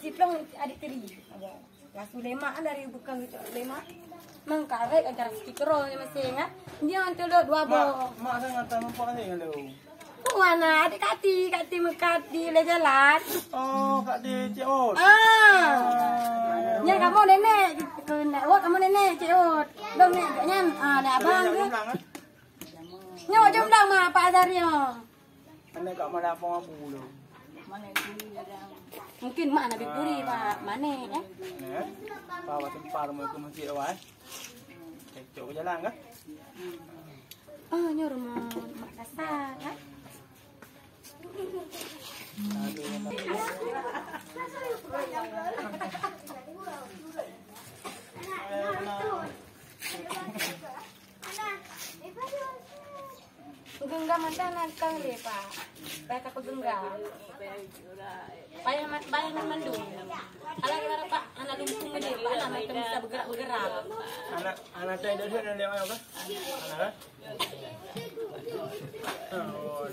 si Plong adik tiri. Lasu lemak dari bukan gitu lemak. Mengkarek ajar sikro ni masih ingat. Dia antul dua bo. Mak saya ngata mampak ni kalau. Mana adik kati mekati le jalan. Oh, Kak di Cik Ot. Ya kamu nenek kena. Wah kamu nenek Cik Ot. Dong nek nyan ada abang ke. Nyo jomlang mah Pak Azarnya. Ane Kak mana apa mampu lu. Mungkin mak nak beri Pak. Mana ya? Bawa tempar mau ke masjid awal. Cek jalan ke? Oh, nyo rumah mak kasar kan? Genggam macam nak kali Pak. Baik apa genggam? Bayangan mandung. Alah kita Pak, anak lumpung ini Pak, anak kita bisa bergerak. Anak saya dah ada lewat apa? Anak? Oh,